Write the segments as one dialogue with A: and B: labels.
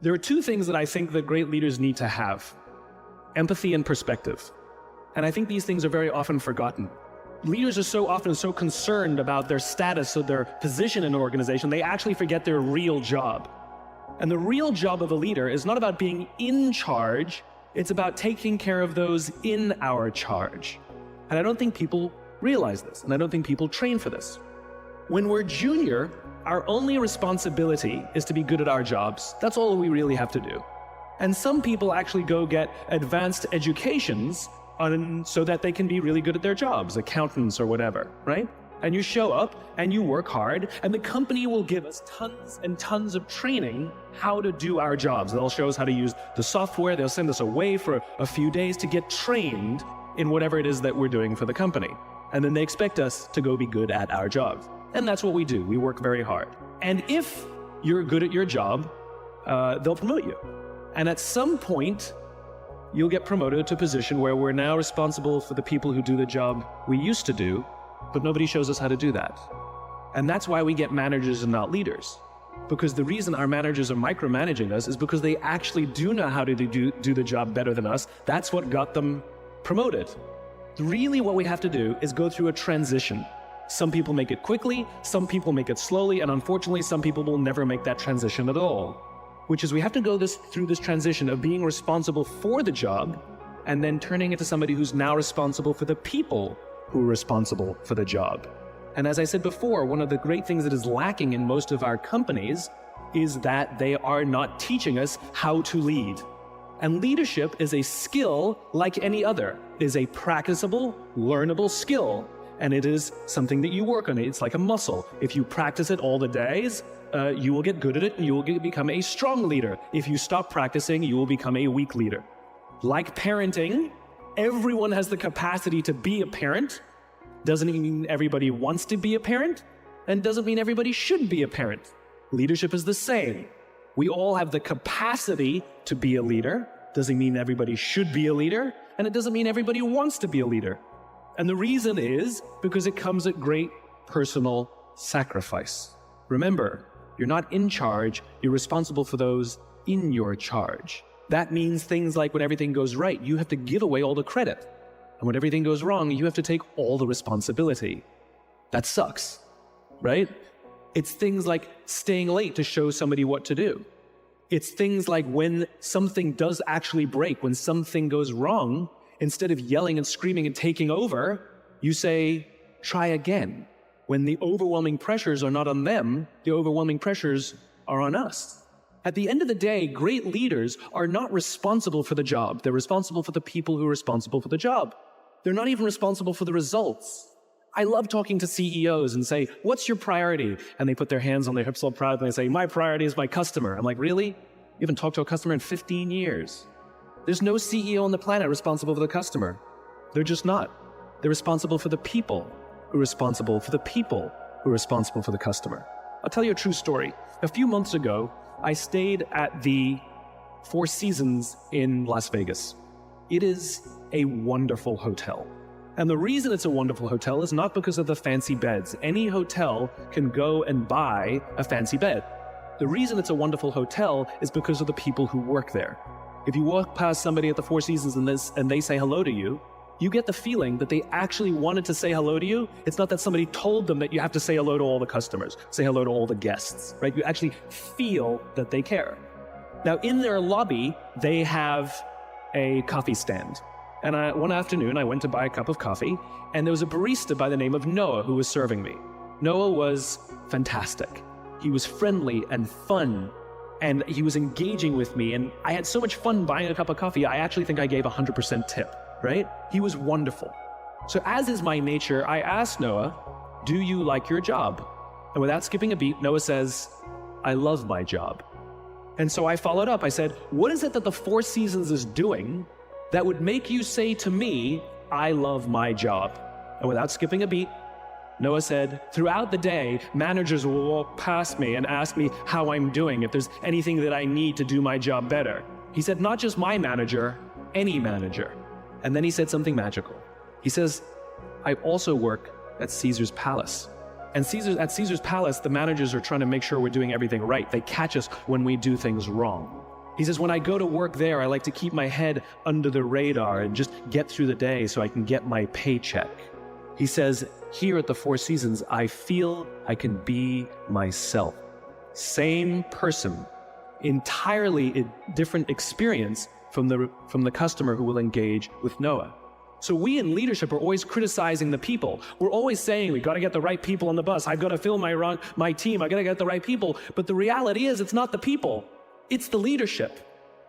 A: There are two things that I think that great leaders need to have: empathy and perspective. And I think these things are very often forgotten. Leaders are so often so concerned about their status or their position in an organization, they actually forget their real job. And the real job of a leader is not about being in charge, it's about taking care of those in our charge. And I don't think people realize this, and I don't think people train for this. When we're junior, our only responsibility is to be good at our jobs. That's all we really have to do. And some people actually go get advanced educations so that they can be really good at their jobs, accountants or whatever, right? And you show up and you work hard, and the company will give us tons and tons of training how to do our jobs. They'll show us how to use the software. They'll send us away for a few days to get trained in whatever it is that we're doing for the company. And then they expect us to go be good at our jobs. And that's what we do. We work very hard. And if you're good at your job, they'll promote you. And at some point, you'll get promoted to a position where we're now responsible for the people who do the job we used to do, but nobody shows us how to do that. And that's why we get managers and not leaders. Because the reason our managers are micromanaging us is because they actually do know how to do the job better than us. That's what got them promoted. Really what we have to do is go through a transition. Some people make it quickly, some people make it slowly, and unfortunately some people will never make that transition at all. Which is we have to go through this transition of being responsible for the job and then turning into somebody who's now responsible for the people who are responsible for the job. And as I said before, one of the great things that is lacking in most of our companies is that they are not teaching us how to lead. And leadership is a skill like any other. It is a practicable, learnable skill. And it is something that you work on. It's like a muscle. If you practice it all the days, you will get good at it and you will become a strong leader. If you stop practicing, you will become a weak leader. Like parenting, everyone has the capacity to be a parent. Doesn't mean everybody wants to be a parent, and doesn't mean everybody should be a parent. Leadership is the same. We all have the capacity to be a leader. Doesn't mean everybody should be a leader, and it doesn't mean everybody wants to be a leader. And the reason is because it comes at great personal sacrifice. Remember, you're not in charge, you're responsible for those in your charge. That means things like when everything goes right, you have to give away all the credit. And when everything goes wrong, you have to take all the responsibility. That sucks, right? It's things like staying late to show somebody what to do. It's things like when something does actually break, when something goes wrong, instead of yelling and screaming and taking over, you say, try again. When the overwhelming pressures are not on them, the overwhelming pressures are on us. At the end of the day, great leaders are not responsible for the job. They're responsible for the people who are responsible for the job. They're not even responsible for the results. I love talking to CEOs and say, what's your priority? And they put their hands on their hips all proud and they say, my priority is my customer. I'm like, really? You haven't talked to a customer in 15 years. There's no CEO on the planet responsible for the customer. They're just not. They're responsible for the people who are responsible for the people who are responsible for the customer. I'll tell you a true story. A few months ago, I stayed at the Four Seasons in Las Vegas. It is a wonderful hotel. And the reason it's a wonderful hotel is not because of the fancy beds. Any hotel can go and buy a fancy bed. The reason it's a wonderful hotel is because of the people who work there. If you walk past somebody at the Four Seasons and they say hello to you, you get the feeling that they actually wanted to say hello to you. It's not that somebody told them that you have to say hello to all the customers, say hello to all the guests, right? You actually feel that they care. Now, in their lobby, they have a coffee stand. And one afternoon, I went to buy a cup of coffee, and there was a barista by the name of Noah who was serving me. Noah was fantastic. He was friendly and fun, and he was engaging with me, and I had so much fun buying a cup of coffee, I actually think I gave 100% tip, right? He was wonderful. So as is my nature, I asked Noah, do you like your job? And without skipping a beat, Noah says, I love my job. And so I followed up. I said, what is it that the Four Seasons is doing that would make you say to me, I love my job? And without skipping a beat, Noah said, throughout the day, managers will walk past me and ask me how I'm doing, if there's anything that I need to do my job better. He said, not just my manager, any manager. And then he said something magical. He says, I also work at Caesar's Palace. And at Caesar's Palace, the managers are trying to make sure we're doing everything right. They catch us when we do things wrong. He says, when I go to work there, I like to keep my head under the radar and just get through the day so I can get my paycheck. He says, here at the Four Seasons, I feel I can be myself. Same person, entirely a different experience from the customer who will engage with Noah. So we in leadership are always criticizing the people. We're always saying, we got to get the right people on the bus. I've got to fill my team. I got to get the right people. But the reality is, it's not the people. It's the leadership.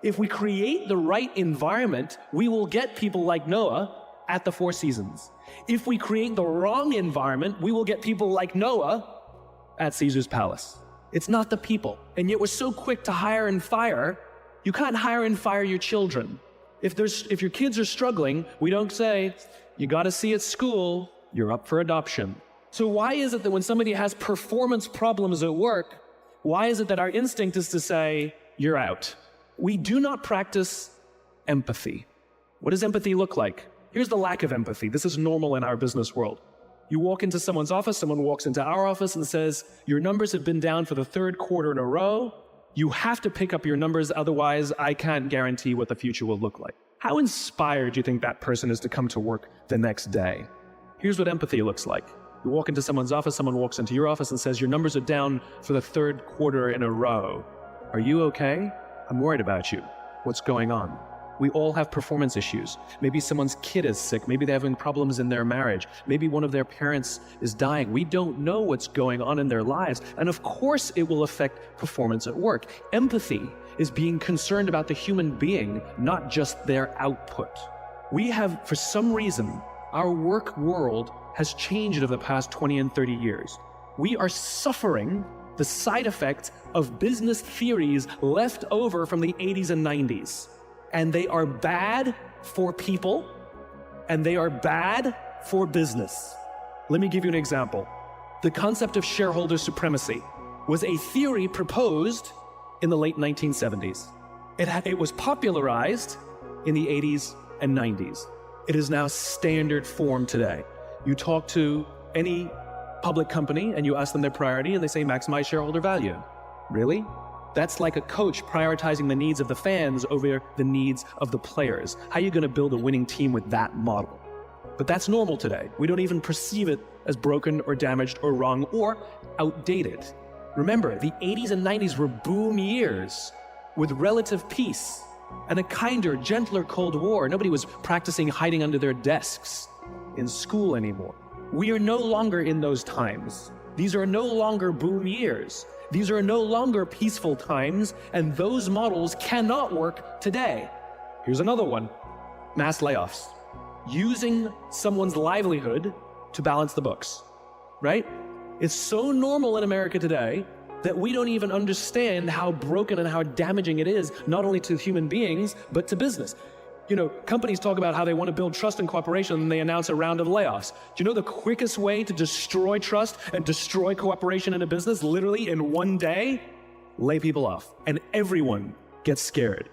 A: If we create the right environment, we will get people like Noah at the Four Seasons. If we create the wrong environment, we will get people like Noah at Caesar's palace. It's not the people. And yet we're so quick to hire and fire. You can't hire and fire your children. If your kids are struggling, we don't say, you got to see at school, you're up for adoption. So why is it that when somebody has performance problems at work, why is it that our instinct is to say, you're out? We do not practice empathy. What does empathy look like? Here's the lack of empathy. This is normal in our business world. You walk into someone's office, someone walks into our office and says, your numbers have been down for the third quarter in a row. You have to pick up your numbers, otherwise I can't guarantee what the future will look like. How inspired do you think that person is to come to work the next day? Here's what empathy looks like. You walk into someone's office, someone walks into your office and says, your numbers are down for the third quarter in a row. Are you okay? I'm worried about you. What's going on? We all have performance issues. Maybe someone's kid is sick. Maybe they're having problems in their marriage. Maybe one of their parents is dying. We don't know what's going on in their lives. And of course it will affect performance at work. Empathy is being concerned about the human being, not just their output. We have, for some reason, our work world has changed over the past 20 and 30 years. We are suffering the side effects of business theories left over from the 80s and 90s. And they are bad for people, and they are bad for business. Let me give you an example. The concept of shareholder supremacy was a theory proposed in the late 1970s. It was popularized in the 80s and 90s. It is now standard form today. You talk to any public company and you ask them their priority and they say maximize shareholder value. Really? That's like a coach prioritizing the needs of the fans over the needs of the players. How are you going to build a winning team with that model? But that's normal today. We don't even perceive it as broken or damaged or wrong or outdated. Remember, the 80s and 90s were boom years with relative peace and a kinder, gentler Cold War. Nobody was practicing hiding under their desks in school anymore. We are no longer in those times. These are no longer boom years. These are no longer peaceful times, and those models cannot work today. Here's another one. Mass layoffs. Using someone's livelihood to balance the books, right? It's so normal in America today that we don't even understand how broken and how damaging it is, not only to human beings, but to business. You know, companies talk about how they want to build trust and cooperation, and they announce a round of layoffs. Do you know the quickest way to destroy trust and destroy cooperation in a business, literally in one day? Lay people off, and everyone gets scared.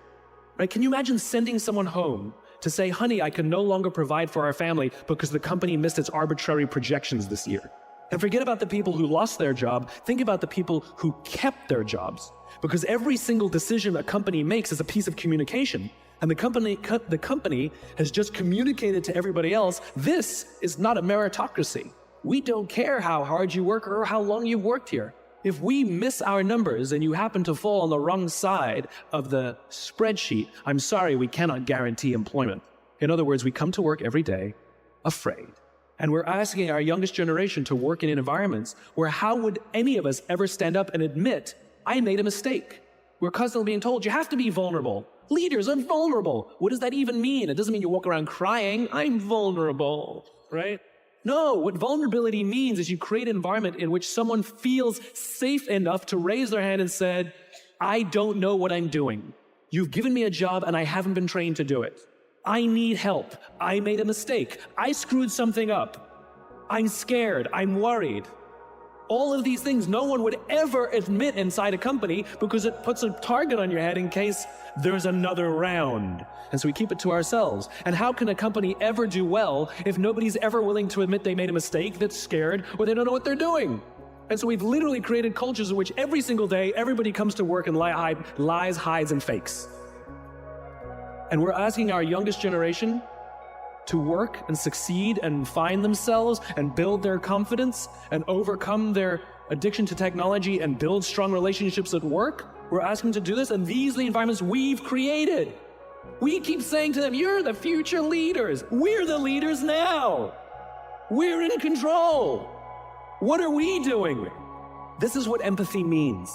A: Right? Can you imagine sending someone home to say, honey, I can no longer provide for our family because the company missed its arbitrary projections this year? And forget about the people who lost their job. Think about the people who kept their jobs. Because every single decision a company makes is a piece of communication. And the company has just communicated to everybody else, this is not a meritocracy. We don't care how hard you work or how long you've worked here. If we miss our numbers and you happen to fall on the wrong side of the spreadsheet, I'm sorry, we cannot guarantee employment. In other words, we come to work every day afraid. And we're asking our youngest generation to work in environments where how would any of us ever stand up and admit, I made a mistake? We're constantly being told, you have to be vulnerable. Leaders are vulnerable. What does that even mean? It doesn't mean you walk around crying, I'm vulnerable, right? No, what vulnerability means is you create an environment in which someone feels safe enough to raise their hand and said, I don't know what I'm doing. You've given me a job and I haven't been trained to do it. I need help. I made a mistake. I screwed something up. I'm scared. I'm worried. All of these things no one would ever admit inside a company because it puts a target on your head in case there's another round. And so we keep it to ourselves. And how can a company ever do well if nobody's ever willing to admit they made a mistake, that's scared, or they don't know what they're doing? And so we've literally created cultures in which every single day, everybody comes to work and lies, hides, and fakes. And we're asking our youngest generation to work and succeed and find themselves and build their confidence and overcome their addiction to technology and build strong relationships at work. We're asking them to do this, and these are the environments we've created. We keep saying to them, you're the future leaders. We're the leaders now. We're in control. What are we doing? This is what empathy means.